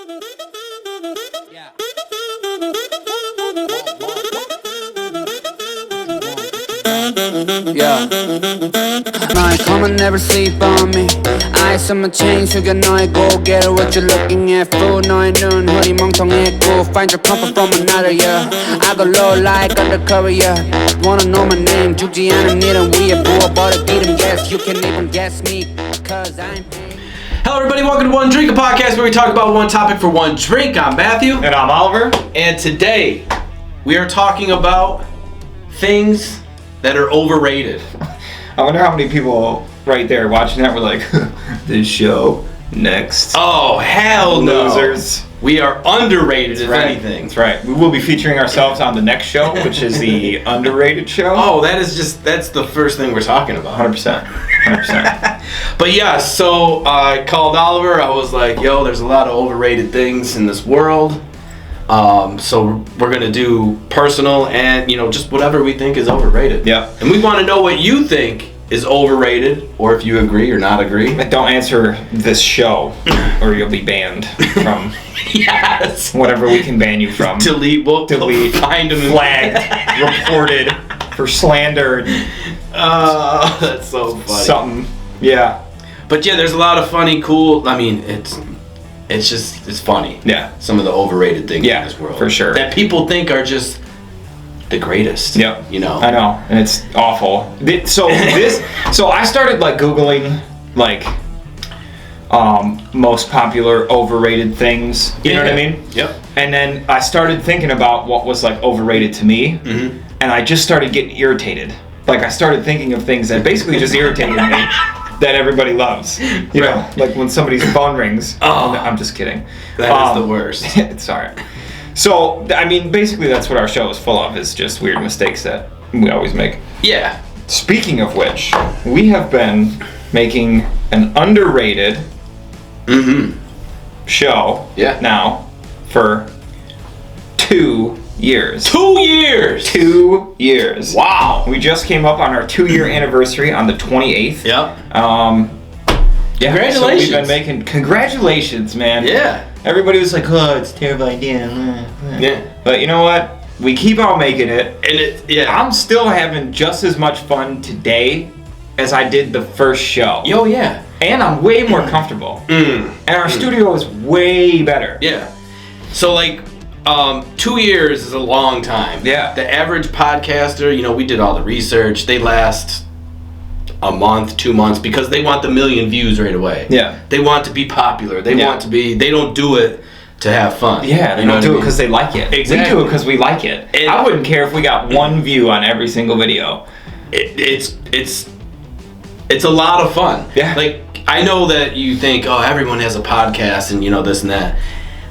Yeah. 너의 come never sleep on me. Eyes on my chain 숙여 너의 고개를 what you looking at fool. 너의 눈 허리 멍청했고 find your comfort from another yeah. I go low like undercover yeah. Wanna know my name 죽지 않은 일은 위에 부어버려 기름 yes. You can't even guess me cause I'm Hello everybody, welcome to One Drink, a podcast where we talk about one topic for one drink. I'm Matthew. And I'm Oliver. And today, we are talking about things that are overrated. I wonder how many people right there watching that were like, this show, next. Oh, hell no. Losers. We are underrated, if anything. That's right. We will be featuring ourselves on the next show, which is the underrated show. Oh, that's the first thing we're talking about. 100%. 100%. But yeah, so I called Oliver. I was like, yo, there's a lot of overrated things in this world. So we're going to do personal and, just whatever we think is overrated. Yeah. And we want to know what you think is overrated, or if you agree or not agree. Don't answer this show, or you'll be banned from yes. whatever we can ban you from. Delete, find them, flagged, reported for slander. That's so funny. Something, yeah. But yeah, there's a lot of funny, cool. I mean, it's funny. Yeah. Some of the overrated things in this world, for sure, that people think are just the greatest. Yep. I know, and it's awful. So I started Googling most popular overrated things. You know what I mean? Yep. And then I started thinking about what was overrated to me, and I just started getting irritated. I started thinking of things that basically just irritated me that everybody loves. You know, like when somebody's phone rings. Oh. I'm just kidding. That is the worst. It's alright. So, I mean, basically that's what our show is full of, is just weird mistakes that we always make. Yeah. Speaking of which, we have been making an underrated show now for 2 years. 2 years! 2 years. Wow. We just came up on our 2-year anniversary on the 28th. Yep. Congratulations. So we've been making... Congratulations, man. Yeah. Everybody was like, oh, it's a terrible idea. Yeah. But you know what? We keep on making it. And I'm still having just as much fun today as I did the first show. Yo, yeah. And I'm way more comfortable. And our studio is way better. Yeah. So 2 years is a long time. Yeah. The average podcaster, we did all the research. They last a month, 2 months, because they want the million views right away. Yeah. They want to be popular. They want to be. They don't do it to have fun. Yeah, they don't do it because they like it. Exactly. We do it because we like it. And I wouldn't care if we got one view on every single video. It's a lot of fun. Yeah. I know that you think, oh, everyone has a podcast and this and that.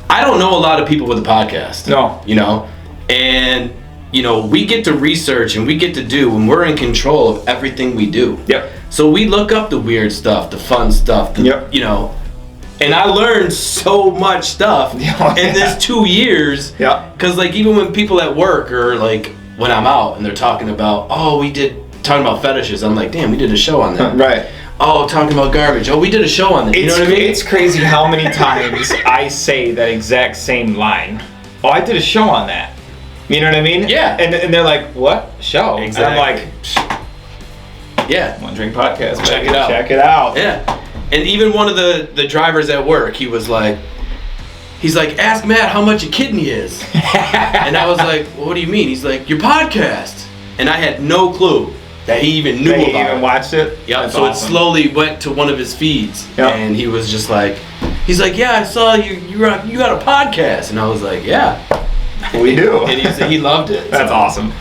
I don't know a lot of people with a podcast. No. And we get to research and we get to do, and we're in control of everything we do. Yep. So we look up the weird stuff, the fun stuff, and I learned so much stuff in this 2 years. Yeah. Because even when people at work or when I'm out and they're talking about, talking about fetishes, I'm like, damn, we did a show on that. Right. Oh, talking about garbage. Oh, we did a show on that. You know what I mean? It's crazy how many times I say that exact same line. Oh, I did a show on that. You know what I mean? Yeah. And they're like, what? Show? Exactly. And I'm like, yeah. One Drink Podcast. Check it out. Check it out. Yeah. And even one of the drivers at work, he's like, ask Matt how much a kidney is. And I was like, well, what do you mean? He's like, your podcast. And I had no clue that he even knew about it. He even watched it? Yep. So awesome. It slowly went to one of his feeds. Yep. And he was just like, yeah, I saw you got a podcast. And I was like, yeah. We do. And he loved it. That's awesome.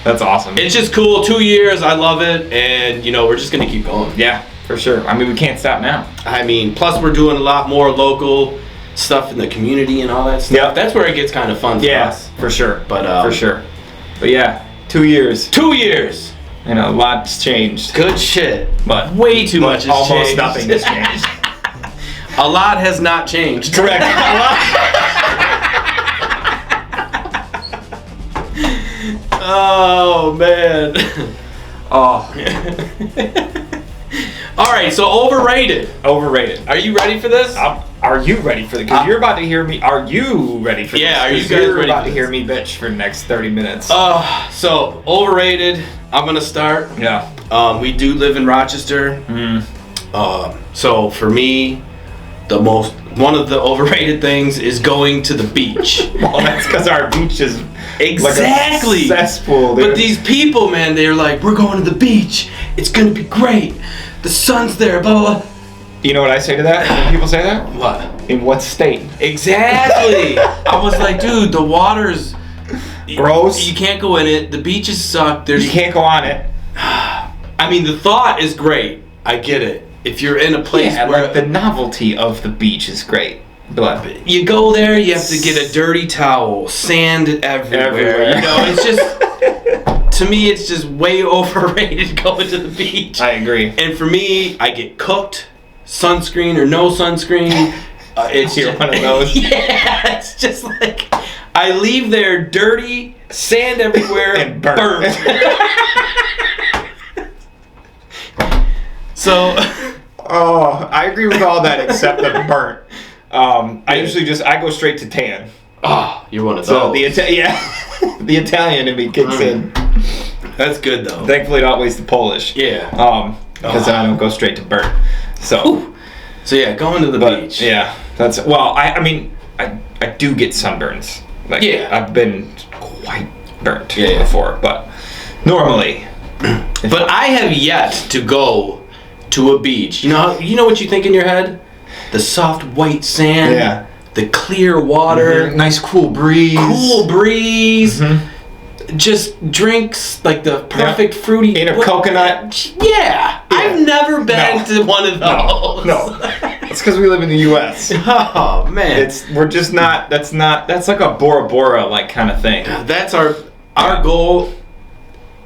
That's awesome. It's just cool. 2 years. I love it. And, we're just going to keep going. Yeah, for sure. I mean, we can't stop now. I mean, plus we're doing a lot more local stuff in the community and all that stuff. Yeah. That's where it gets kind of fun for us. For sure. But for sure. But yeah, 2 years. 2 years. And a lot's changed. Good shit. But way too much has almost changed. Nothing has changed. A lot has not changed. Correct. Oh man. Oh. All right, so overrated. Overrated. Are you ready for this? Are you ready for this? Because you're about to hear me. Are you ready for this? Yeah, are you guys you're ready about for to hear this? me bitch for the next 30 minutes. So overrated. I'm gonna start. Yeah. We do live in Rochester. So for me, one of the overrated things is going to the beach. Well, that's because our beach is exactly like a cesspool, dude. But these people, man, they're like, we're going to the beach. It's gonna be great. The sun's there. Blah blah blah. You know what I say to that when people say that? What? In what state? Exactly. I was like, dude, the water's gross. You can't go in it. The beaches suck. You can't go on it. I mean, the thought is great. I get it. If you're in a place where like the novelty of the beach is great. But you go there, you have to get a dirty towel, sand everywhere. You know, it's just, to me, it's just way overrated going to the beach. I agree. And for me, I get cooked, sunscreen or no sunscreen. It's You're one of those. Yeah, it's just like I leave there dirty, sand everywhere, and burnt. So, I agree with all that except the burnt. I usually I go straight to tan. Oh, you're one of So those. the Italian in me kicks in. That's good though. Thankfully, not always the Polish. Yeah. Because then I don't go straight to burnt. So. So yeah, going to the beach. Yeah, that's I mean, I do get sunburns. Like, yeah, I've been quite burnt yeah. before, but normally. But I have yet to go to a beach. You know what you think in your head? The soft white sand. Yeah. The clear water. Mm-hmm. Nice cool breeze. Mm-hmm. Just drinks like the perfect fruity. In a coconut. Yeah. I've never been to one of those. No. It's because we live in the U.S. Oh man. We're just not. That's like a Bora Bora like kind of thing. That's our goal.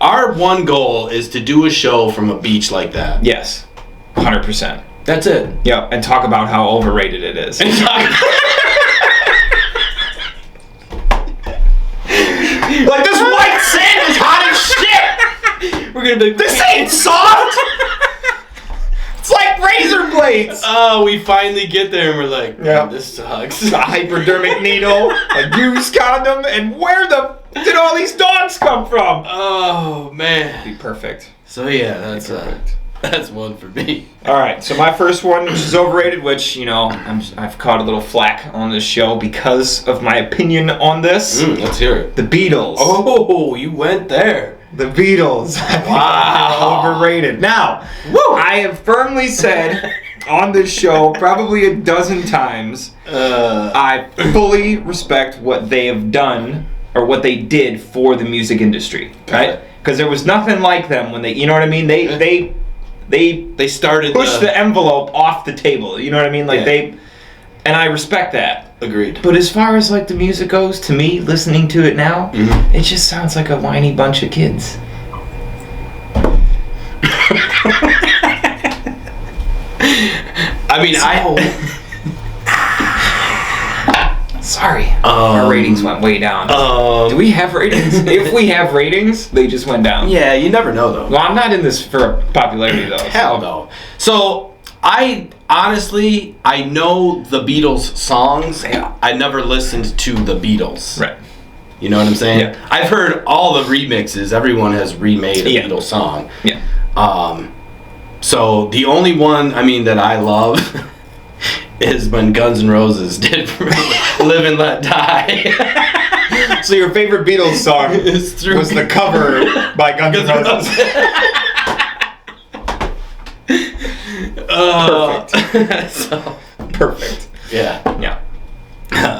Our one goal is to do a show from a beach like that. Yes. 100%. That's it. Yeah, and talk about how overrated it is. Like this white sand is hot as shit. We're gonna be. This ain't soft. It's like razor blades. Oh, we finally get there and we're like, yeah, this sucks. A hypodermic needle, a used condom, and where the did all these dogs come from? Oh man, be perfect. So yeah, that's perfect. That's one for me. All right, so my first one, which is overrated, which I've caught a little flack on this show because of my opinion on this. Let's hear it. The Beatles. Oh, you went there. The Beatles. Wow. Overrated. Now, I have firmly said on this show probably a dozen times, I fully respect what they have done or what they did for the music industry, right? Because there was nothing like them when they, you know what I mean? They started pushed the envelope off the table. You know what I mean? Like and I respect that. Agreed. But as far as like the music goes, to me, listening to it now, it just sounds like a whiny bunch of kids. I mean, Sorry. Our ratings went way down. Do we have ratings? If we have ratings, they just went down. Yeah, you never know though. Well, I'm not in this for popularity though. Hell no. So I honestly know the Beatles songs. Yeah. I never listened to the Beatles. Right. You know what I'm saying? Yeah. I've heard all the remixes. Everyone has remade a Beatles song. Yeah. So the only one that I love is when Guns N' Roses did Live and Let Die. So your favorite Beatles song was the cover by Guns N' Roses. Perfect. Yeah. Yeah.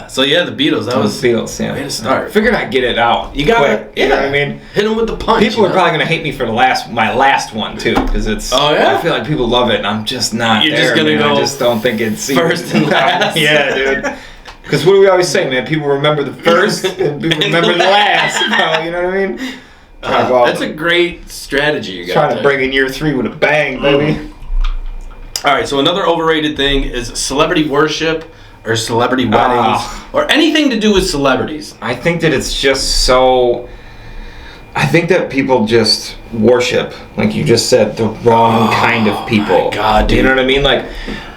So yeah, the Beatles. That was Beatles. Yeah. Way to start. Figured I'd get it out. You got it. You know what I mean? Hit them with the punch. People are probably gonna hate me for my last one too, because it's. Oh yeah. I feel like people love it, and I'm just not. You're there, just gonna go. I just don't think it's first and last. Yeah, dude. Because what do we always say, man? People remember the first, and people remember the last. You know what I mean? That's a great strategy you got. Trying to bring in year 3 with a bang, baby. All right, so another overrated thing is celebrity worship or celebrity weddings or anything to do with celebrities. I think that it's just so. I think that people just worship, like you just said, the wrong kind of people. My God, dude. You know what I mean? Like,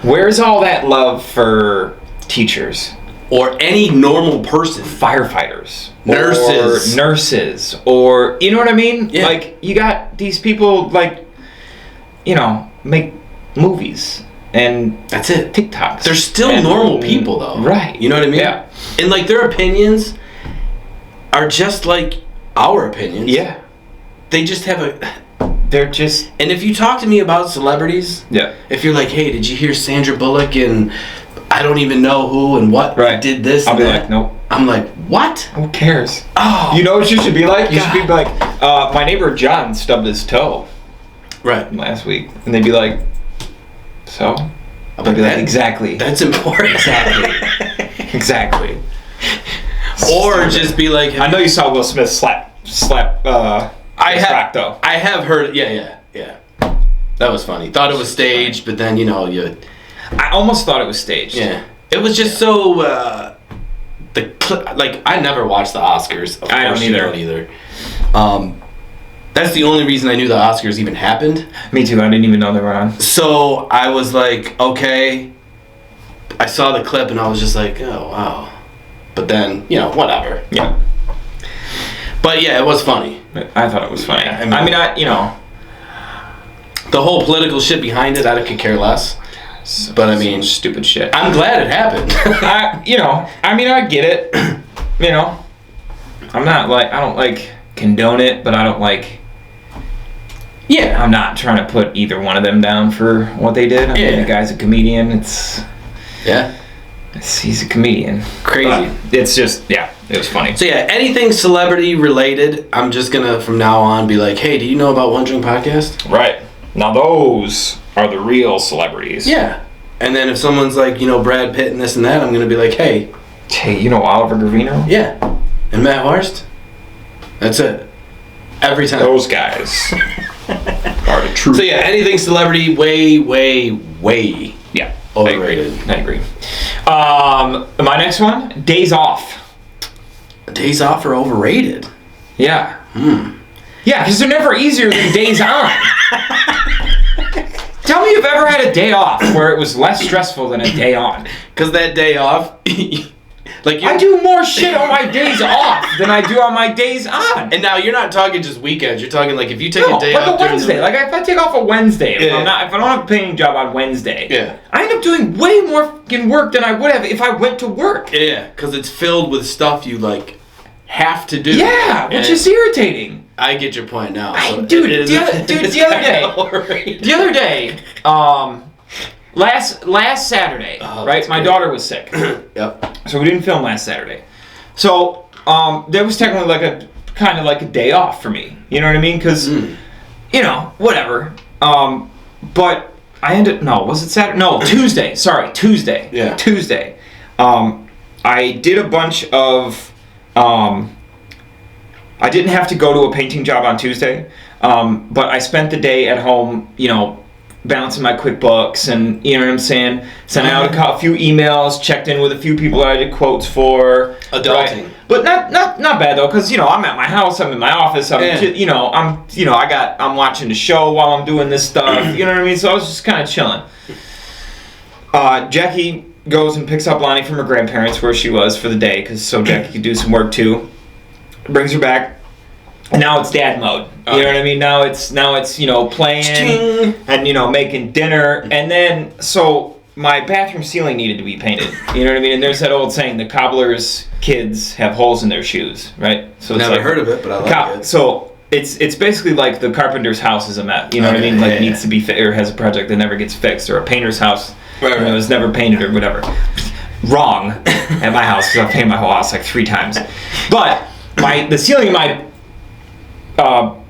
where's all that love for teachers? Or any normal person. Firefighters. Nurses. Or nurses. Or, you know what I mean? Yeah. Like, you got these people, like, you know, make movies. And that's it. TikToks. They're still normal people, though. Right. You know what I mean? Yeah. And, like, their opinions are just like our opinions. Yeah. They just have a... They're just... And if you talk to me about celebrities... Yeah. If you're like, hey, did you hear Sandra Bullock and I don't even know who and what did this I'll and be that? like, nope. I'm like, what? Who cares? Oh. You know what you should be like? You God. should be like, my neighbor John stubbed his toe Right. last week. And they'd be like, so? I'll be like, exactly. That's important. Exactly. Exactly. Or just be like... I know you saw Will Smith slap track though. I have heard... Yeah. That was funny. Thought it was staged, but then, you know, I almost thought it was staged. Yeah. It was just so... like, I never watched the Oscars. Of I course don't you either. That's the only reason I knew the Oscars even happened. Me too. I didn't even know they were on. So I was like, okay. I saw the clip and I was just like, oh, wow. But then, you know, whatever. Yeah. But yeah, it was funny. I thought it was funny. Yeah, I mean, you know. The whole political shit behind it, I could care less. But I mean, stupid shit. I'm glad it happened. I get it. You know, I don't like condone it, but I don't like. Yeah. I'm not trying to put either one of them down for what they did. I mean, the guy's a comedian. He's a comedian. Crazy. It's just, it was funny. So yeah, anything celebrity related, I'm just gonna from now on be like, hey, do you know about One Drink Podcast? Right. Now those are the real celebrities. Yeah. And then if someone's like, you know, Brad Pitt and this and that, I'm gonna be like, hey, you know Oliver Gravino? Yeah. And Matt Horst? That's it. Every time. Those guys are the truth. So yeah, anything celebrity, way overrated. I agree. My next one, days off. Days off are overrated. Yeah. Yeah, because they're never easier than days on. Tell me you've ever had a day off where it was less stressful than a day on. Because that day off, I do more shit on my days off than I do on my days on. And now you're not talking just weekends. You're talking like if you take a day like off. a Wednesday. Like if I take off a Wednesday, if I don't have a paying job on Wednesday, I end up doing way more fucking work than I would have if I went to work. Yeah, because it's filled with stuff you like have to do. Yeah, which is irritating. I get your point now. The other day, last Saturday, right? My daughter was sick. Yep. So we didn't film last Saturday. So there was technically like a kind of like a day off for me. You know what I mean? Because you know, whatever. But I was it Saturday? No, Tuesday. Sorry, Tuesday. Yeah. Tuesday. I did a bunch of. I didn't have to go to a painting job on Tuesday, but I spent the day at home, you know, balancing my QuickBooks and, you know what I'm saying, sent out a few emails, checked in with a few people that I did quotes for. Adulting. Right? But not bad though, because, you know, I'm at my house, I'm in my office, I'm watching the show while I'm doing this stuff, you know what I mean? So I was just kind of chilling. Jackie goes and picks up Lonnie from her grandparents where she was for the day, so Jackie could do some work too. Brings her back, and now it's dad mode. You know what I mean? Now it's you know, playing and, you know, making dinner, and then so my bathroom ceiling needed to be painted. You know what I mean? And there's that old saying, the cobbler's kids have holes in their shoes, right? So it's never like, heard of it, but I like it. So it's basically like the carpenter's house is a mess. You know what I mean? Like needs to be or has a project that never gets fixed, or a painter's house that was never painted or whatever. Wrong at my house, because I've painted my whole house like 3 times. But the ceiling in my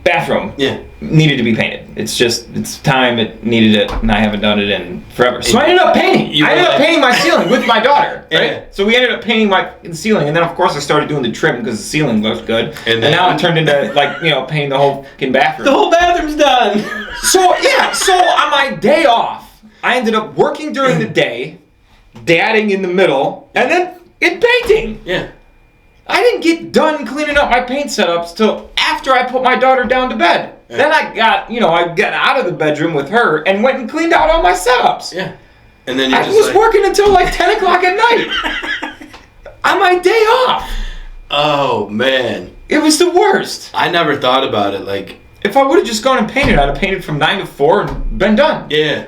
bathroom needed to be painted. It's time, it needed it, and I haven't done it in forever. So I ended up painting. I ended up painting my ceiling with my daughter, right? Yeah. So we ended up painting my ceiling, and then of course I started doing the trim because the ceiling looked good. And now it turned into like, you know, painting the whole fucking bathroom. The whole bathroom's done. So on my day off, I ended up working during the day, dadding in the middle, and then painting. Yeah. I didn't get done cleaning up my paint setups till after I put my daughter down to bed. Yeah. Then I got out of the bedroom with her and went and cleaned out all my setups. Yeah. And then you're I just was like, working until like 10 o'clock at night on my day off. oh man, It was the worst. I never thought about it. Like, If I would have just gone and painted, I'd have painted from 9 to 4 and been done. yeah.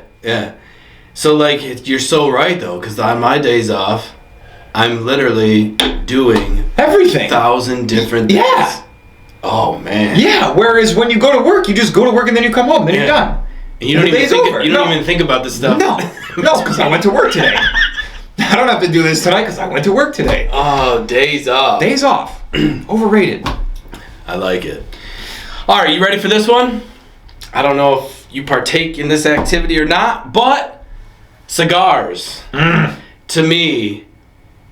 So like, you're so right though, because on my days off, I'm literally doing Everything. 1,000 different things. Yeah. Oh man. Yeah, whereas when you go to work, you just go to work and then you come home, then you're done. And you don't And the even day's think. over. You don't No. even think about this stuff. No, because I went to work today. I don't have to do this tonight because I went to work today. Oh, days off. Days off. Overrated. I like it. All right, you ready for this one? I don't know if you partake in this activity or not, but cigars, to me,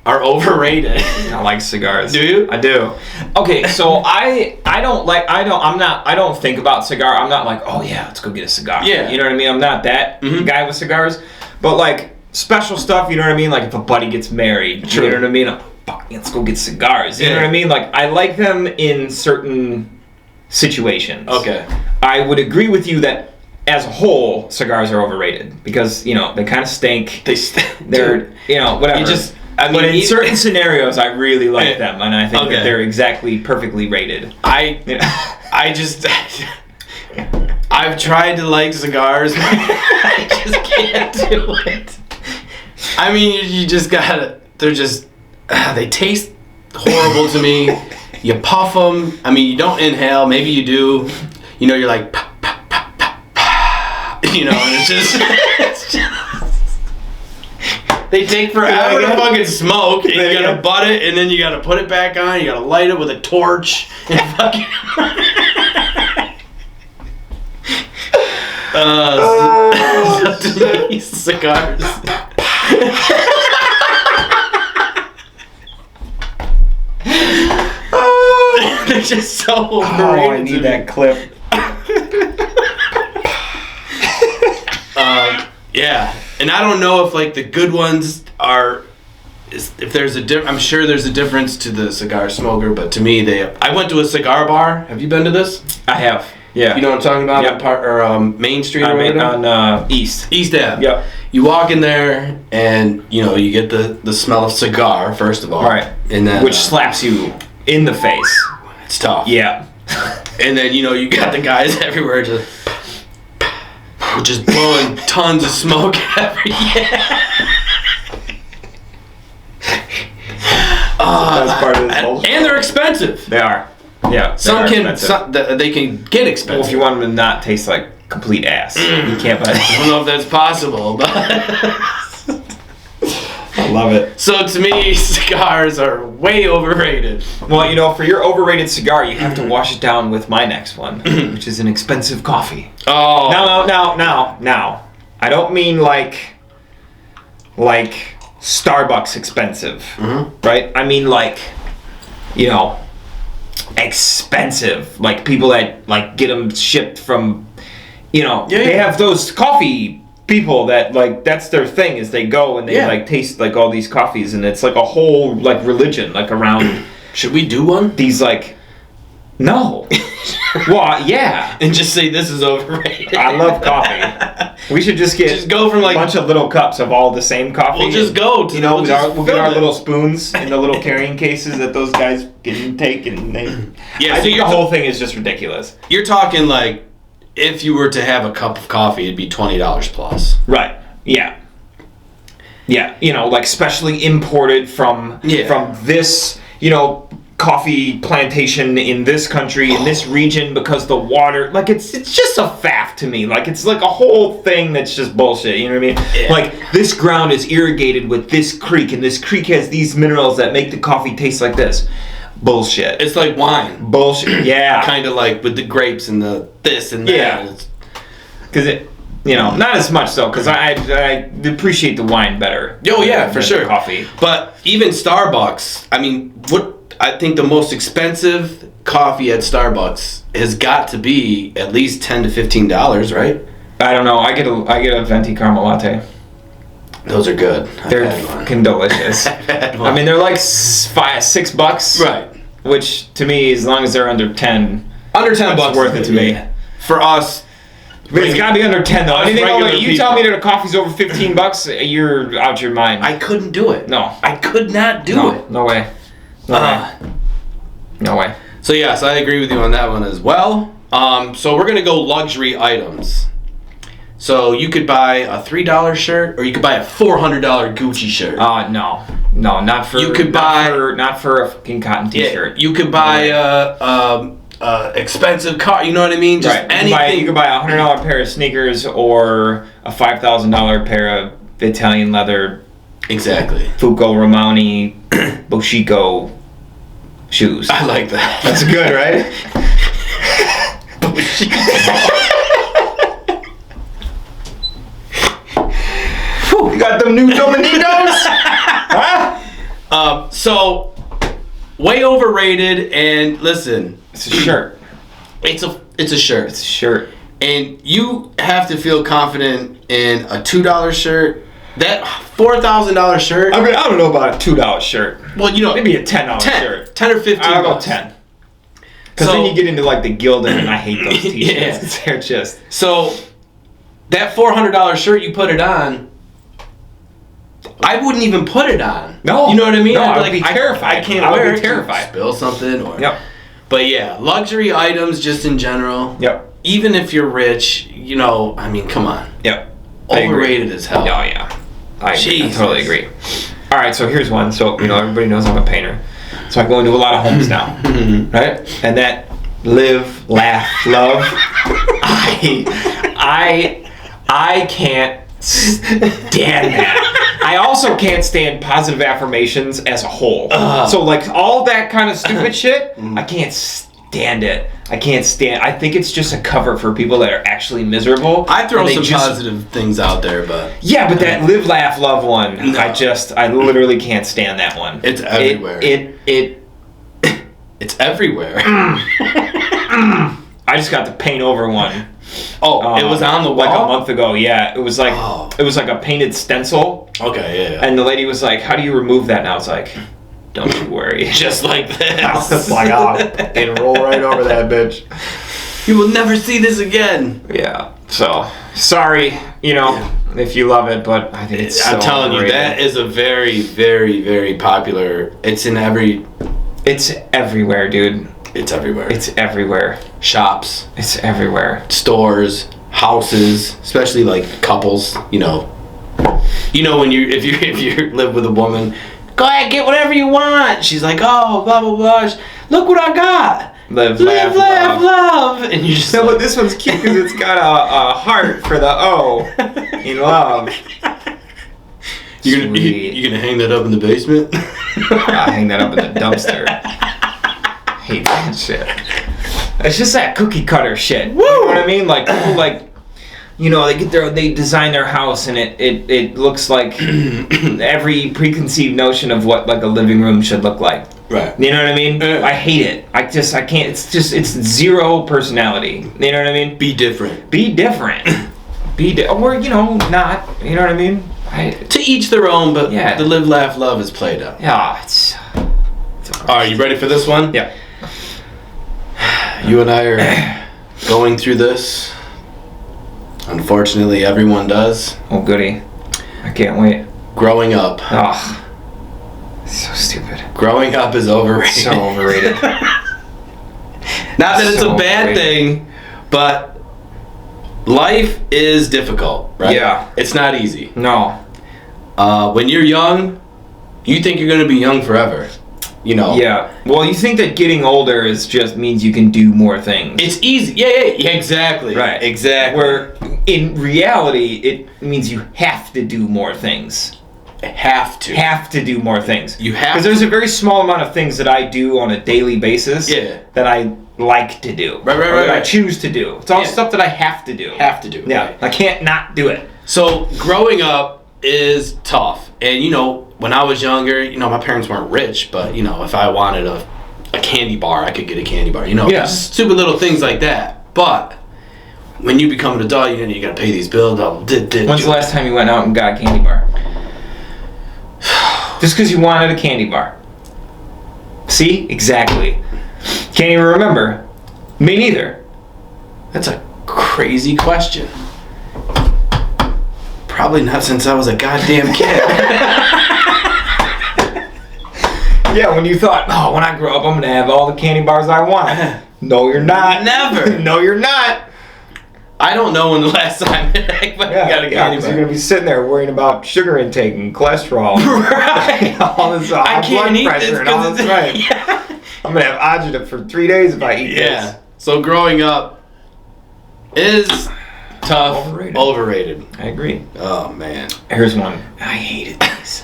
are overrated. I like cigars. Do you? I do. Okay, so I don't think about cigar. I'm not like, oh yeah, let's go get a cigar. Yeah. You know what I mean? I'm not that guy with cigars. But like special stuff, you know what I mean? Like if a buddy gets married, True. you know what I mean? Fuck, let's go get cigars. You know Yeah. what I mean? Like I like them in certain situations. Okay. I would agree with you that as a whole, cigars are overrated because, they kind of stink. They're, whatever. You just, But in certain scenarios, I really like them, and I think Okay. that they're exactly perfectly rated. I've tried to like cigars. I just can't do it. I mean, you just gotta, they taste horrible to me. You puff them. I mean, you don't inhale. Maybe you do. You're like, pa, pa, pa, pa, pa. And it's just, they take forever to fucking smoke. And you gotta butt it, and then you gotta put it back on. You gotta light it with a torch. And fucking. To me, cigars. They're just so overrated. Oh, I need that clip. Yeah, and I don't know if like the good ones are. If there's I'm sure there's a difference to the cigar smoker, but to me, I went to a cigar bar. Have you been to this? I have. Yeah. You know what I'm talking about? Yep. Main Street or whatever? On East. East Ave. Yep. You walk in there and you get the smell of cigar first of all. Right. And then Which slaps you in the face. it's tough. Yeah. And then you got the guys everywhere just blowing tons of smoke every That's part of this whole and they're expensive. They are. Yeah. They can get expensive. Well, if you want them to not taste like complete ass, you can't buy I don't know if that's possible, but I love it. so to me, cigars are way overrated. Well, for your overrated cigar, you have to wash it down with my next one, which is an expensive coffee. Oh. Now. I don't mean like Starbucks expensive, right? I mean expensive. Like people that get them shipped from, they have those coffee people that that's their thing is they go and they taste all these coffees and it's like a whole religion around. Should we do one? These no. Well, yeah. And just say this is overrated. I love coffee. We should just go from a bunch of little cups of all the same coffee. We'll just go to we'll get our little spoons in the little carrying cases that those guys can take and they. Yeah, I so think the whole thing is just ridiculous. You're talking if you were to have a cup of coffee, it'd be $20 plus. Right. Yeah. Yeah. Specially imported from this coffee plantation in this country in this region because the water it's just a faff to me. It's a whole thing that's just bullshit. You know what I mean? Yeah. This ground is irrigated with this creek and this creek has these minerals that make the coffee taste like this. Bullshit. It's like wine. Bullshit. Yeah. Kind of with the grapes and the this and that. Yeah. Because it. Not as much though, because I appreciate the wine better. Oh yeah, for sure. Coffee. But even Starbucks, I think the most expensive coffee at Starbucks has got to be at least $10 to $15, right? I don't know. I get a venti caramel latte. Those are good. They're fucking delicious. I've had one. They're $6, right? Which to me, as long as they're under 10, Under $10 It's worth it to me. Yeah. For us. But it's gotta be under 10 though. Us Anything over, regular you tell me people. that a coffee's over $15, you're out your mind. I couldn't do it. No. I could not do it. No way. No way. No way. So yes, I agree with you on that one as well. So we're gonna go luxury items. So you could buy a $3 shirt, or you could buy a $400 Gucci shirt. No, not for. You could not for a fucking cotton T-shirt. You could buy a expensive car. You know what I mean? Just Right. anything. You could buy a $100 pair of sneakers or a $5,000 pair of Italian leather Exactly. Fuco Romani Boshiko shoes. I like that. That's good, right? You got them new Dominitos? Huh? So way overrated. And listen, It's a shirt. it's a shirt. It's a shirt. And you have to feel confident in a $2 shirt. That $4,000 shirt. I mean, I don't know about a $2 shirt. Well, you know, Maybe a $10 shirt. 10 or 15 I'll go bucks. 10. Because So- then you get into like the gilded, and I hate those t-shirts. Yeah. 'Cause they're just... So that $400 shirt, you put it on, I wouldn't even put it on. No. You know what I mean? No, I'd I would be terrified. I can't I would wear be it. terrified. Spill something or. Yep. But yeah, luxury items just in general. Yep. Even if you're rich, you know, I mean, come on. Yep. I agree. Overrated as hell. Oh, yeah. I Jesus. totally agree. All right, so here's one. So, you know, everybody knows I'm a painter. So I go into a lot of homes now. Right? And that live, laugh, love. I can't stand that. I also can't stand positive affirmations as a whole. So like all that kind of stupid shit, I can't stand it. I think it's just a cover for people that are actually miserable. I throw and they some just- positive things out there, but Yeah, but that live, laugh, love one, No. I literally can't stand that one. It's everywhere. It's everywhere. I just got the paint over one. Oh, it was on the wall? like a month ago. Yeah, it was like Oh. it was like a painted stencil, Okay, yeah. and the lady was like, "How do you remove that?" And I was like, "Don't you worry." Just like I was this. like, "Oh, and roll right over that bitch." You will never see this again. Yeah. So sorry, you know, if you love it, but I think it's. I'm so telling you, overrated. that is a very, very, very popular. It's in every. It's everywhere, dude. It's everywhere. It's everywhere. Shops, It's everywhere. stores, houses, especially like couples. You know when if you live with a woman, go ahead, get whatever you want. She's like, oh, blah blah blah. Look what I got. Live, Live, laugh, love. And you just No, like, but this one's cute because it's got a heart for the O in love. you're gonna hang that up in the basement. I'll hang that up in the dumpster. Hate that shit. It's just that cookie cutter shit. You know what I mean? Like people like, you know, they design their house and it looks like every preconceived notion of what like a living room should look like. Right. You know what I mean? I hate it. I can't. It's zero personality. You know what I mean? Be different. Be different. Or you know, not. You know what I mean? To each their own, but Yeah. the live, laugh, love is played out. Yeah, it's All right, you ready for this one? yeah. You and I are going through this. Unfortunately, everyone does. Oh goody. I can't wait. Growing up. Oh, so stupid. Growing up is overrated. So overrated. Not that it's So a bad overrated. thing, but life is difficult, right? Yeah. It's not easy. No. When you're young, you think you're going to be young forever. You know. Yeah. Well, you think that getting older is just means you can do more things. It's easy. Yeah, exactly. Right. Exactly. Where in reality, it means you have to do more things. have to. Have to do more things. You have Because there's a very small amount of things that I do on a daily basis Yeah. that I like to do. Right, or that I right. choose to do. It's all Yeah. stuff that I have to do. Have to do. Yeah. Right. I can't not do it. So growing up is tough, and you know, when I was younger, you know, my parents weren't rich, but you know, if I wanted a candy bar, I could get a candy bar. You know, Yeah. just stupid little things like that. But when you become an adult, you gotta pay these bills. When's the last time you went out and got a candy bar? Just because you wanted a candy bar. See? Exactly. Can't even remember. Me neither. That's a crazy question. Probably not since I was a goddamn kid. Yeah, when you thought, oh, when I grow up, I'm gonna have all the candy bars I want. No, you're not. Never. No, you're not. I don't know when the last time I got a candy bar. You're gonna be sitting there worrying about sugar intake and cholesterol, Right. all this I can't blood eat pressure this and all this. Right. Yeah. I'm gonna have agita for 3 days if I eat this. So growing up is tough. Overrated. I agree. Oh man. Here's one. I hated these.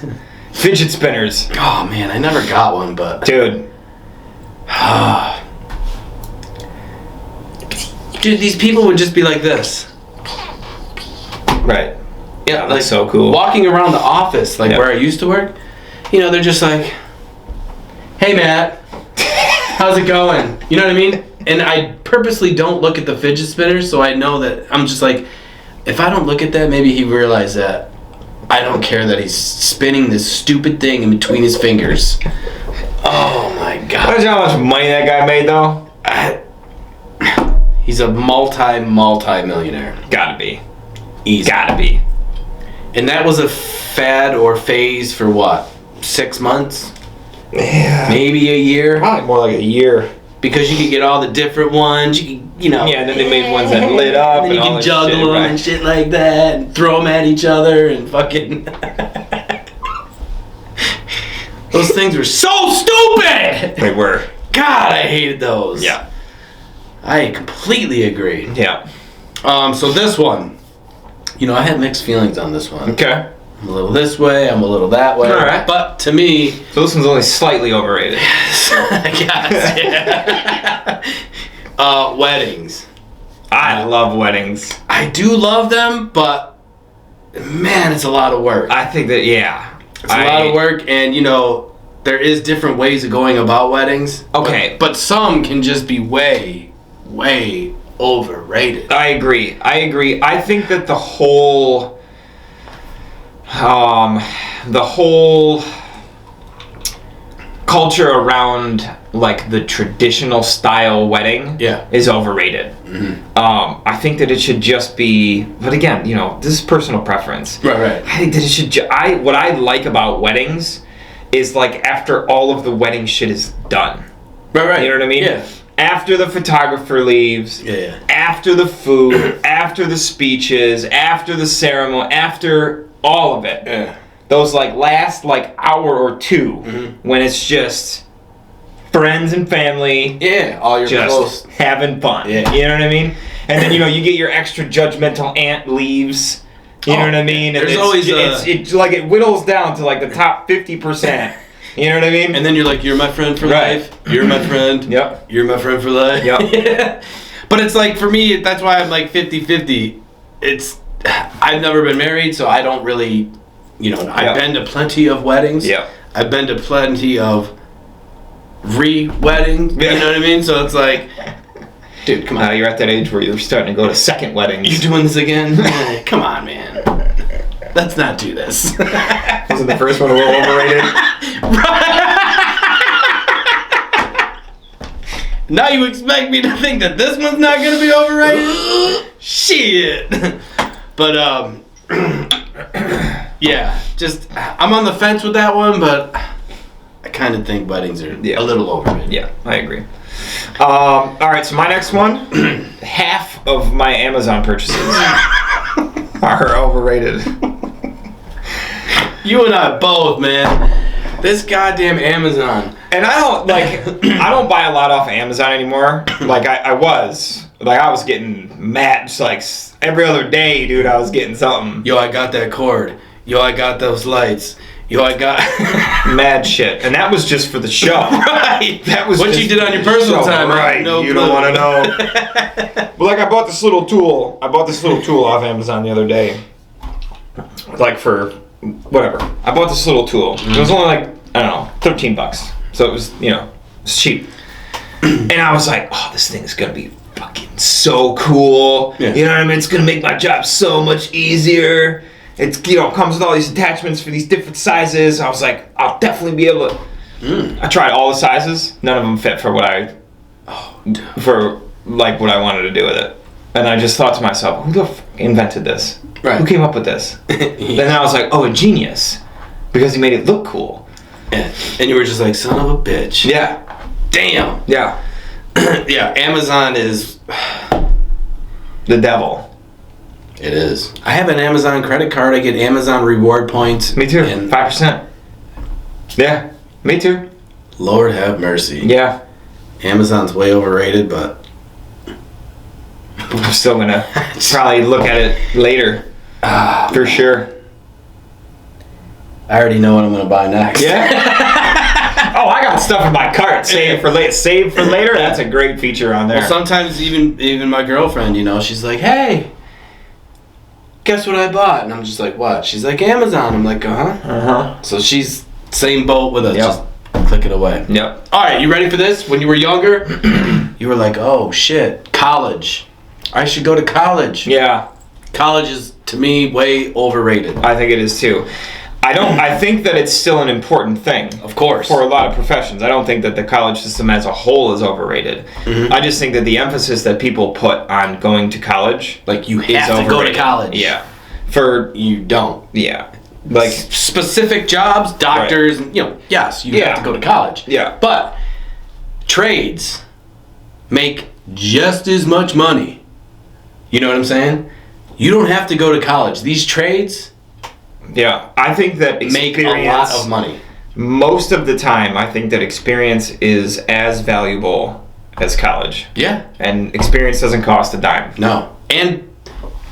Fidget spinners. Oh man, I never got one, but Dude. Dude, these people would just be like this. Right. Yeah, That's so cool. Walking around the office, like where I used to work, they're just like, "Hey, Matt, how's it going?" You know what I mean? And I purposely don't look at the fidget spinner, so I know that I'm just like, if I don't look at that, maybe he realized that I don't care that he's spinning this stupid thing in between his fingers. Oh my god! You know how much money that guy made though? He's a multi-millionaire. Gotta be. Easy. Gotta be. And that was a fad or phase for what? 6 months? Yeah. Maybe a year? Probably more like a year. Because you could get all the different ones. You could, Yeah, and then they made ones that lit up. And then you all can this juggle shit, them right? and shit like that. And throw them at each other and fucking... Those things were so stupid! They were. God, I hated those. Yeah. I completely agree. Yeah. So this one, I had mixed feelings on this one. Okay. I'm a little this way, I'm a little that way. All right. But to me... So this one's only slightly overrated. I guess, yeah. Weddings. I love weddings. I do love them, but man, it's a lot of work. I think that, yeah. It's a lot of work, and there is different ways of going about weddings. Okay. But some can just be way, way overrated. I agree. I think that the whole culture around like the traditional style wedding is overrated. Mm-hmm. I think that it should just be, but again, this is personal preference. Right. I think that it should what I like about weddings is like after all of the wedding shit is done. Right. You know what I mean? Yeah. After the photographer leaves, after the food, after the speeches, after the ceremony, after all of it. Yeah. Those last hour or two when it's just friends and family. Yeah, all your just close. Having fun. Yeah. You know what I mean? And then you get your extra judgmental aunt leaves. You know what I mean? And there's always it whittles down to the top 50%. You know what I mean? And then you're like, you're my friend for life. You're my friend. Yep. You're my friend for life. Yep. But it's like, for me, that's why I'm 50-50. I've never been married, so I don't really, I've been to plenty of weddings. Yeah. I've been to plenty of re-weddings. Yeah. You know what I mean? So it's like, dude, come on. Now you're at that age where you're starting to go to second weddings. You doing this again? Come on, man. Let's not do this. Wasn't the first one a little overrated? Now you expect me to think that this one's not gonna be overrated? Shit. But yeah, just I'm on the fence with that one, but I kind of think weddings are a little overrated. Yeah, I agree. All right, so my next one, half of my Amazon purchases are overrated. You and I both, man. This goddamn Amazon. And I don't buy a lot off of Amazon anymore. I was getting mad, just every other day, dude, I was getting something. Yo, I got that cord. Yo, I got those lights. Yo, I got mad shit. And that was just for the show. Right. That was what you did on your personal time. Right. No you clue. don't want to know. But I bought this little tool. Off Amazon the other day. For whatever. I bought this little tool. It was only I don't know, $13. So it was, it's cheap. And I was like, oh, this thing is going to be fucking so cool. Yeah. You know what I mean? It's going to make my job so much easier. It's, comes with all these attachments for these different sizes. I was like, I'll definitely be able to. I tried all the sizes. None of them fit for what like what I wanted to do with it. And I just thought to myself, who the invented this? Right. Who came up with this? Then I was like, oh, a genius. Because he made it look cool. Yeah. And you were just like, son of a bitch. Yeah. Damn. Yeah. Yeah, Amazon is... The devil. It is. I have an Amazon credit card. I get Amazon reward points. Me too. And 5%. Yeah. Me too. Lord have mercy. Yeah. Amazon's way overrated, but... I'm still gonna probably look at it later. For sure. I already know what I'm gonna buy next. Yeah. Oh, I got stuff in my cart. Save for later. Save for later. That's a great feature on there. Well, sometimes even my girlfriend, you know, she's like, "Hey, guess what I bought?" And I'm just like, "What?" She's like, "Amazon." I'm like, "Uh-huh." So she's same boat with us. Yep. Just click it away. Yep. All right, you ready for this? When you were younger, you were like, "Oh shit, college. I should go to college." Yeah. College is, to me, way overrated. I think it is too. I think that it's still an important thing. Of course. For a lot of professions. I don't think that the college system as a whole is overrated. Mm-hmm. I just think that the emphasis that people put on going to college, Like, you is have to go to overrated. college. Yeah. For You don't. yeah. Like Specific jobs, doctors, and, you know, yes, you have to go to college. Yeah. But trades make just as much money. You know what I'm saying? You don't have to go to college. These trades yeah. I think that make a lot of money. Most of the time, I think that experience is as valuable as college. Yeah. And experience doesn't cost a dime. No. And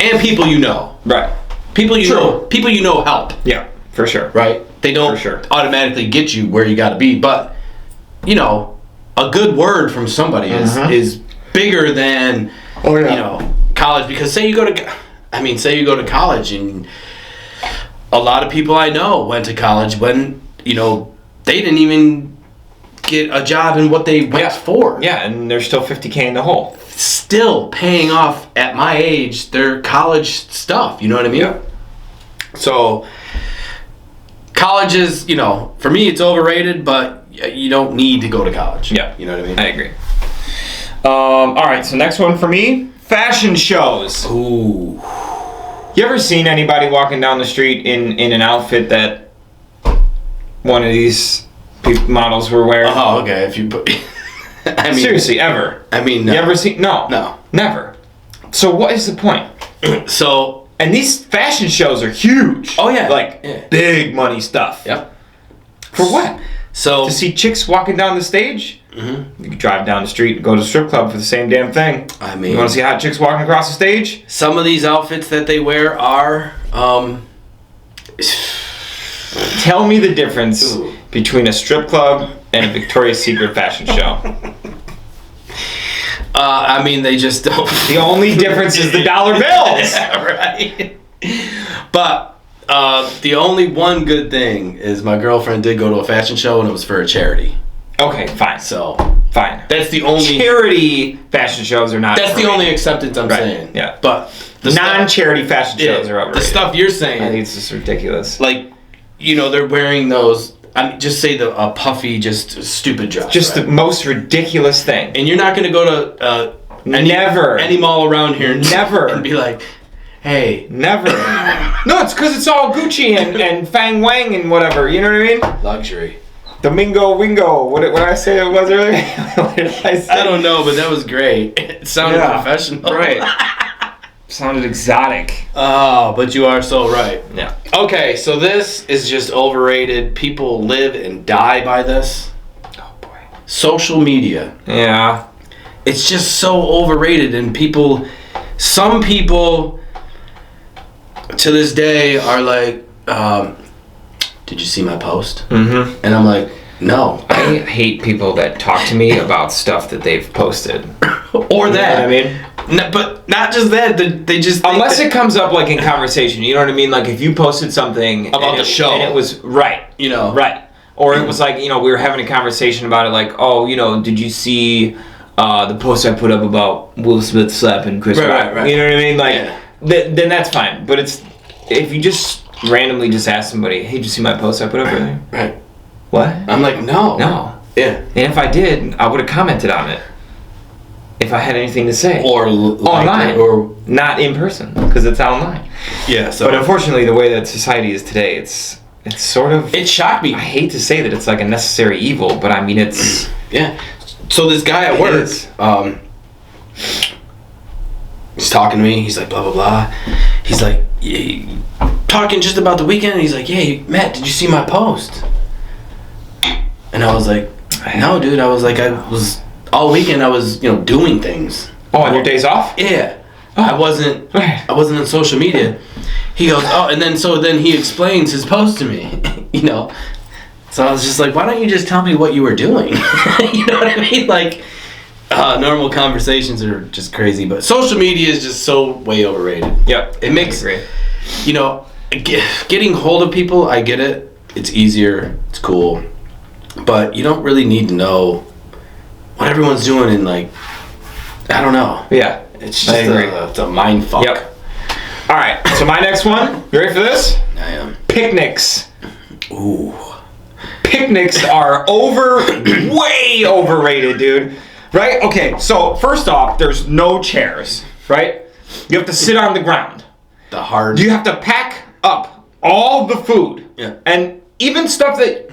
people you know. Right. People you True. know. People you know help. Yeah, for sure. Right? They don't For sure. automatically get you where you got to be, but you know, a good word from somebody is bigger than Oh, yeah. you know, college. Because say you go to college, and a lot of people I know went to college when, you know, they didn't even get a job in what they went for. Yeah, and there's still $50K in the hole. Still paying off at my age their college stuff. You know what I mean? Yeah. So college is, you know, for me it's overrated, but you don't need to go to college. Yeah. You know what I mean? I agree. All right, so next one for me, fashion shows. Ooh. You ever seen anybody walking down the street in an outfit that one of these models were wearing? Oh, okay. If you put, I mean, seriously, ever? I mean, no. You ever seen? No. No. Never. So what is the point? So, And these fashion shows are huge. Oh, yeah. Like Yeah. big money stuff. Yep. For what? So To see chicks walking down the stage? Mm-hmm. You could drive down the street and go to a strip club for the same damn thing. I mean, You want to see hot chicks walking across the stage? some of these outfits that they wear are, Tell me the difference Ooh. between a strip club and a Victoria's Secret fashion show. I mean, they just don't. The only difference is the dollar bills. Yeah, right. But the only one good thing is my girlfriend did go to a fashion show, and it was for a charity. Okay, fine. So Fine. that's the only. Charity fashion shows are not. That's the overrated. only acceptance I'm Right, saying. yeah. But the Non-charity fashion shows stuff, are overrated. the stuff you're I saying, think it's just ridiculous. like, you know, they're wearing those. I mean, just say a puffy, just stupid dress. Just right? the most ridiculous thing. And you're not going to go to any mall around here and be like, hey. Never. No, it's because it's all Gucci and Fang Wang and whatever. You know what I mean? Luxury. Domingo Wingo. What did I say it was earlier? What did I say? I don't know, but that was great. It sounded professional. Right. Sounded exotic. Oh, but you are so right. Yeah. Okay, so this is just overrated. People live and die by this. Oh boy. Social media. Yeah. It's just so overrated, and some people to this day are like, did you see my post? Mm-hmm. And I'm like, no. I hate people that talk to me about stuff that they've posted. Or that. You know what I mean? But not just that, they just think Unless that, it comes up like in conversation, you know what I mean? Like if you posted something About the show. and it was right, you know. right, or it was like, you know, we were having a conversation about it, like, oh, you know, did you see the post I put up about Will Smith slapping Chris Rock? Right. You know what I mean? Like, Yeah. then that's fine. But it's if you just randomly just ask somebody, hey, did you see my post I put up earlier? Right. What? I'm like, no. No. Yeah. And if I did, I would have commented on it. if I had anything to say. Or online. Or not in person, because it's online. Yeah, so... But unfortunately, the way that society is today, it's sort of... It shocked me. I hate to say that it's like a necessary evil, but I mean, it's... Yeah. So this guy at work, he's talking to me. He's like, blah, blah, blah. He's like, talking just about the weekend. And he's like, hey, Matt, did you see my post? And I was like, no, dude. I was like, all weekend I was, doing things. Oh, on your days off? Yeah. Oh. I wasn't on social media. He goes, and then he explains his post to me, So I was just like, why don't you just tell me what you were doing? You know what I mean? Like, normal conversations are just crazy, but social media is just so way overrated. Yep. It makes, getting hold of people, I get it. It's easier. It's cool. But you don't really need to know what everyone's doing in, like, I don't know. Yeah. It's just it's a mind fuck. Yep. All right. So my next one, you ready for this? I am. Picnics. Ooh. Picnics are way overrated, dude. Right? Okay, so first off, there's no chairs, right? You have to sit on the ground. You have to pack up all the food. Yeah. And even stuff that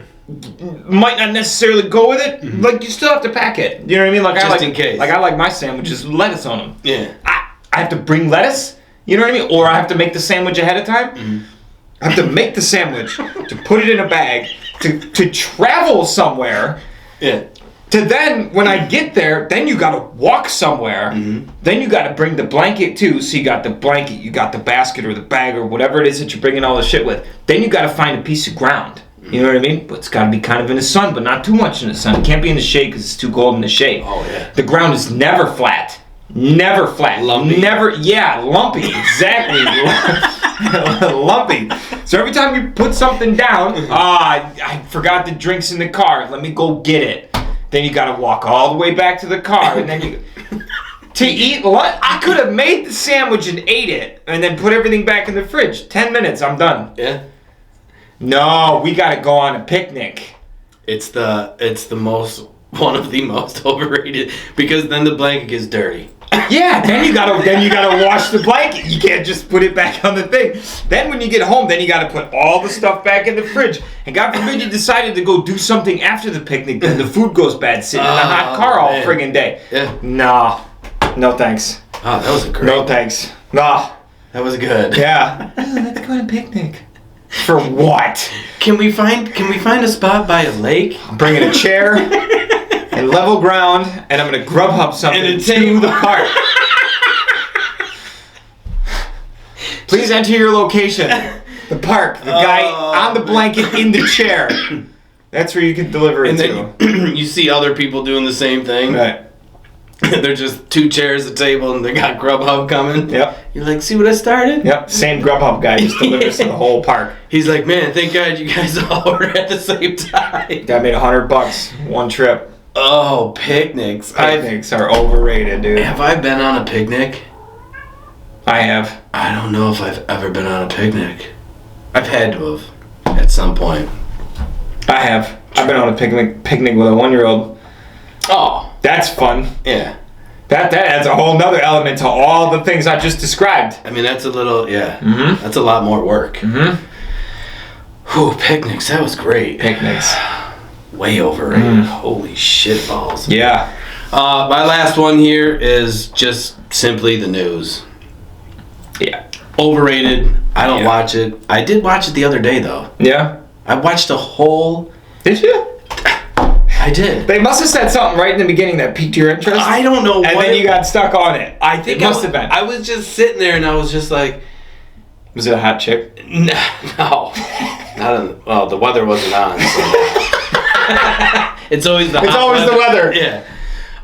might not necessarily go with it, like you still have to pack it. You know what I mean? Like Just in case. Like I like my sandwiches with lettuce on them. Yeah. I have to bring lettuce, you know what I mean? Or I have to make the sandwich ahead of time. I have to make the sandwich, to put it in a bag, to travel somewhere. Yeah. To then, when I get there, then you gotta walk somewhere. Then you gotta bring the blanket too. So you got the blanket, you got the basket or the bag or whatever it is that you're bringing all the shit with. Then you gotta find a piece of ground. You know what I mean? But it's gotta be kind of in the sun, but not too much in the sun. It can't be in the shade because it's too cold in the shade. Oh, yeah. The ground is never flat. Never flat. Lumpy. Lumpy. Exactly. Lumpy. So every time you put something down, I forgot the drinks in the car. Let me go get it. Then you gotta walk all the way back to the car, and then you... To eat lunch? I could have made the sandwich and ate it, and then put everything back in the fridge. 10 minutes, I'm done. Yeah. No, we gotta go on a picnic. It's one of the most overrated, because then the blanket gets dirty. Yeah, then you gotta wash the blanket. You can't just put it back on the thing. Then when you get home, then you gotta put all the stuff back in the fridge. And God forbid you decided to go do something after the picnic, then the food goes bad sitting in a hot car all friggin' day. Yeah. No. No thanks. Oh, that was a great. No thanks. No. That was good. Yeah. Let's go on a picnic. For what? Can we find a spot by a lake? I'm bringing a chair and level ground, and I'm gonna Grubhub something to the park. Please enter your location. The park. The guy on the blanket in the chair. That's where you can deliver it to. Then you see other people doing the same thing. Right. They're just 2 chairs, a table, and they got Grubhub coming. Yep. You're like, see what I started? Yep. Same Grubhub guy just delivers to the whole park. He's like, man, thank God you guys all were at the same time. Guy made $100 one trip. Oh, picnics. Picnics are overrated, dude. Have I been on a picnic? I have. I don't know if I've ever been on a picnic. I've had to have at some point. I have. I've been on a picnic with a 1-year-old. Oh. That's fun. Yeah. That adds a whole nother element to all the things I just described. I mean, that's a little, yeah. Mm-hmm. That's a lot more work. Mm-hmm. Whew, picnics. That was great. Picnics. Way overrated. Holy shit balls. Yeah. My last one here is just simply the news. Yeah. Overrated. I don't watch it. I did watch it the other day, though. Yeah? I watched a whole... Did you? I did. They must have said something right in the beginning that piqued your interest. I don't know and then you got stuck on it. I think it must have been. I was just sitting there and I was just like... Was it a hot chick? No. Well, the weather wasn't on. So. It's always the weather. Yeah.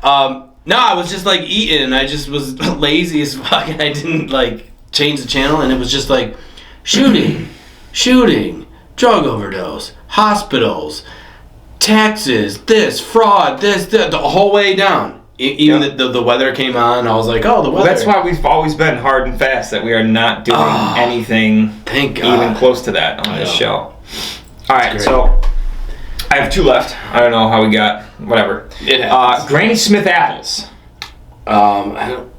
No, I was just like eating and I just was lazy as fuck and I didn't like change the channel and it was just like shooting, drug overdose, hospitals, taxes, this, fraud, this, the whole way down. Even the weather came on, I was like, oh, the weather. Well, that's why we've always been hard and fast, that we are not doing anything thank God. Even close to that on this show. All right, great. so I have 2 left. I don't know how we got, whatever. It happens. Granny Smith apples. I don't.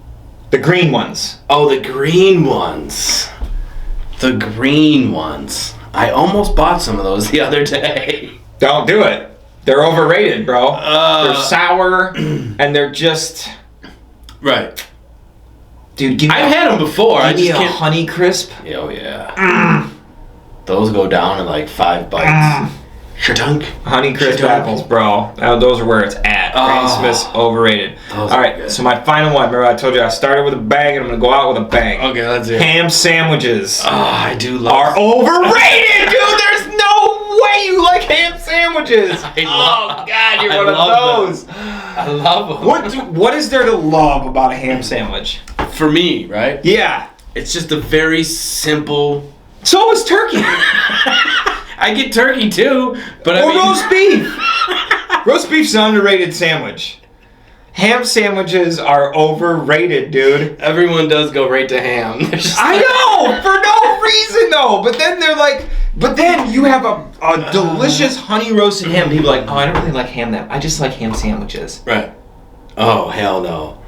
The green ones. Oh, the green ones. The green ones. I almost bought some of those the other day. Don't do it. They're overrated, bro. They're sour, and they're just... Right. Dude, give me I've had them before. I just a can't... Honey Crisp. Oh, yeah. Those go down in like 5 bites. Shadunk. Honey Crisp apples, bro. Those are where it's at. Granny Smith's overrated. All right, so my final one. Remember I told you I started with a bang and I'm going to go out with a bang. Okay, let's do it. Ham sandwiches. Oh, I do love... Are overrated, dude. There's no way you like ham sandwiches. Oh, God, you're one of those. I love them. What is there to love about a ham sandwich? For me, right? Yeah. It's just a very simple... So is turkey. I get turkey too, but I mean... roast beef. Roast beef's an underrated sandwich. Ham sandwiches are overrated, dude. Everyone does go right to ham. I know, for no reason though. But then they're like, but then you have a delicious honey roasted ham. People are like, oh, I don't really like ham that. I just like ham sandwiches. Right. Oh, hell no.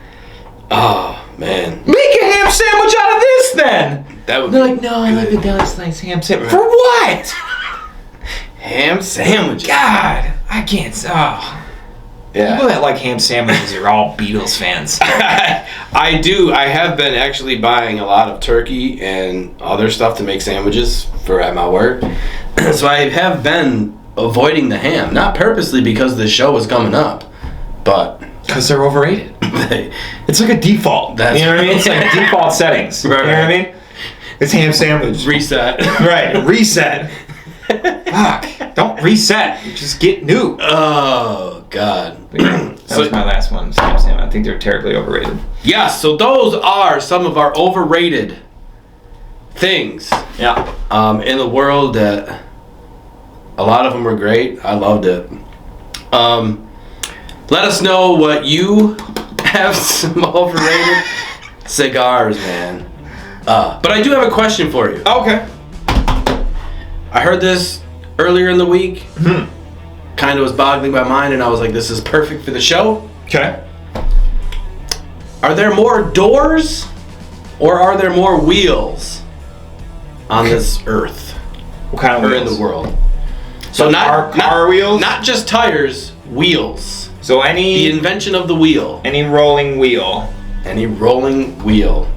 Oh, man. Make a ham sandwich out of this then. That would They're be like, no, I like a nice ham sandwich. Right. For what? Ham sandwiches. God, I can't. Oh. Yeah. People that like ham sandwiches are all Beatles fans. I do. I have been actually buying a lot of turkey and other stuff to make sandwiches for at my work. So I have been avoiding the ham, not purposely because the show was coming up, but because they're overrated. It's like a default. That's you know what I mean? It's like default settings. Right. You know what I mean? It's ham sandwich. Reset. Right. Reset. Fuck. Don't reset. Just get new. Oh, God. That was my last one. Ham sandwich. I think they're terribly overrated. Yeah, so those are some of our overrated things. Yeah. In the world that a lot of them were great. I loved it. Let us know what you have some overrated cigars, man. But I do have a question for you. Okay. I heard this earlier in the week. Kind of was boggling my mind, and I was like, this is perfect for the show. Okay. Are there more doors or are there more wheels on this earth? What kind of or wheels? in the world? So Like not car wheels? Not just tires, wheels. So The invention of the wheel. any rolling wheel. Any rolling wheel.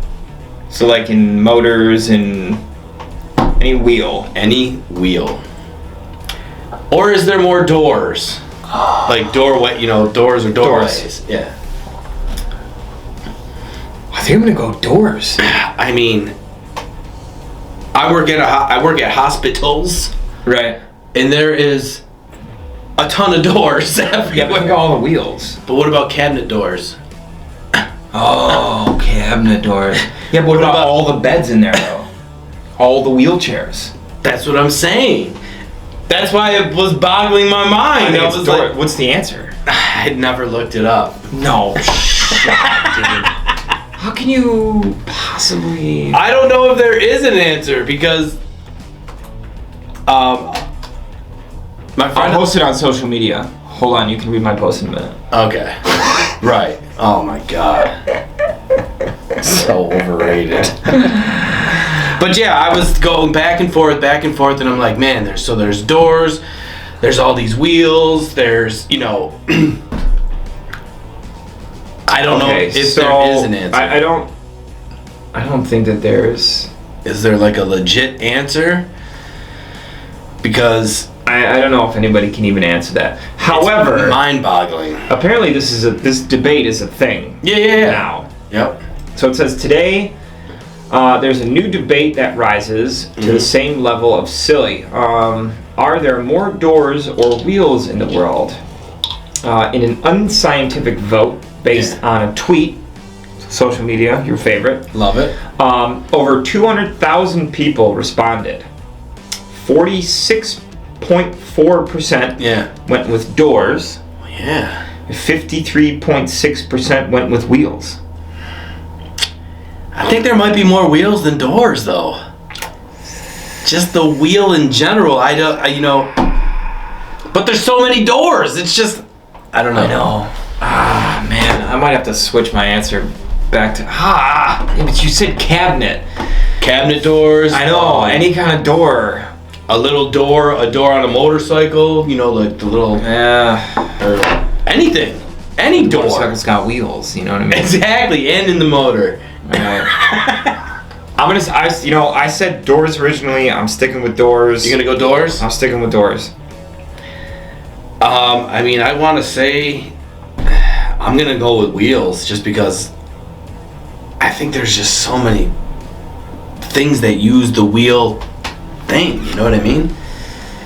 So like in motors and any wheel. Any wheel. Or is there more doors? Like doorway, doors or doorways. Yeah. I think I'm gonna go doors. I mean, I work at hospitals, Right. and there is a ton of doors Yeah, but everywhere. look at all the wheels. But what about cabinet doors? Oh, cabinet doors. Yeah, but what about all the beds in there though? All the wheelchairs. That's what I'm saying. That's why it was boggling my mind. I was like, what's the answer? I'd never looked it up. No. Shut up, dude. How can you possibly? I don't know if there is an answer because my friend. I'll post it on social media. Hold on, you can read my post in a minute. Okay. Right. Oh my god. So overrated. But yeah, I was going back and forth, and I'm like, man, there's doors, there's all these wheels, there's, I don't know if there is an answer. I don't think that there's. Is there like a legit answer? Because I don't know if anybody can even answer that. However, it's mind-boggling. apparently this debate is a thing. Yeah. Now. Yep. So it says today, there's a new debate that rises to the same level of silly. Are there more doors or wheels in the world? In an unscientific vote based on a tweet, social media, your favorite. Love it. Over 200,000 people responded. 46.4% went with doors. Yeah. 53.6% went with wheels. I think there might be more wheels than doors, though. Just the wheel in general. But there's so many doors. It's just, I don't know. I know. Man, I might have to switch my answer back to but you said cabinet. Cabinet doors. I know, any kind of door. A little door, a door on a motorcycle, you know, like the little, or anything, any door. Motorcycle's got wheels, you know what I mean? Exactly, and in the motor. Right. I said doors originally. I'm sticking with doors. You gonna go doors? I'm sticking with doors. I mean, I want to say I'm gonna go with wheels, just because I think there's just so many things that use the wheel thing, you know what I mean?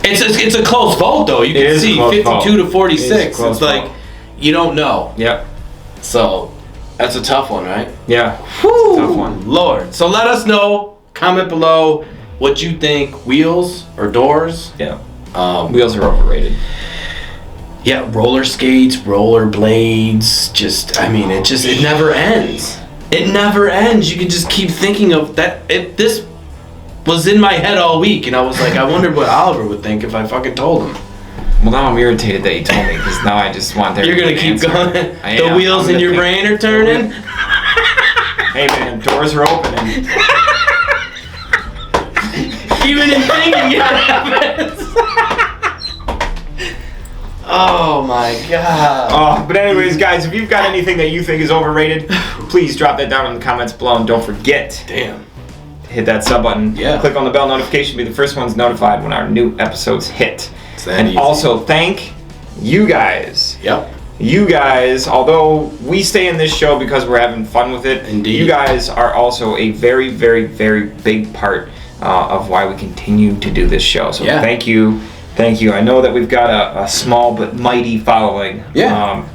It's a close vote though. You can see 52 to 46. It's like you don't know. Yep. So that's a tough one, right? Yeah. Whew, tough one. Lord. So let us know. Comment below what you think. Wheels or doors? Yeah. Wheels are overrated. Yeah. Roller skates, roller blades. It never ends. It never ends. You can just keep thinking of that. This was in my head all week, and I was like, I wondered what Oliver would think if I fucking told him. Well, now I'm irritated that you told me, because now I just want there. You're gonna keep going. The wheels in your brain are turning. Hey man, doors are opening. Even in thinking it happens. Oh my god. Oh, but anyways, guys, if you've got anything that you think is overrated, please drop that down in the comments below, and don't forget. Damn. Hit that sub button. Yeah. Click on the bell notification. Be the first ones notified when our new episodes hit. It's that and easy. Also, thank you guys. Yep. You guys, although we stay in this show because we're having fun with it, Indeed. You guys are also a very, very, very big part of why we continue to do this show. So thank you. Thank you. I know that we've got a small but mighty following. Yeah.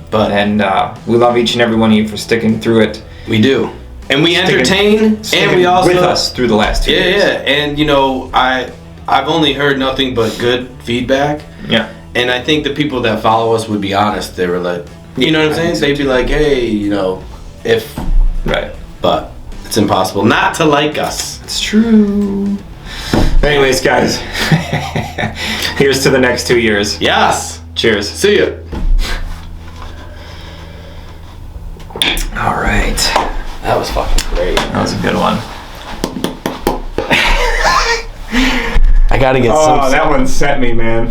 We love each and every one of you for sticking through it. We do. And we entertain, and we also with us through the last 2 years. Yeah, and you know, I've only heard nothing but good feedback. Yeah. And I think the people that follow us would be honest. They were like, you know what I'm saying? They'd be like, hey, you know, if Right. But it's impossible not to like us. It's true. Anyways, guys, here's to the next 2 years. Yes. Cheers. See ya. All right. That was fucking great. That was a good one. I gotta get some. Oh, that one set me, man.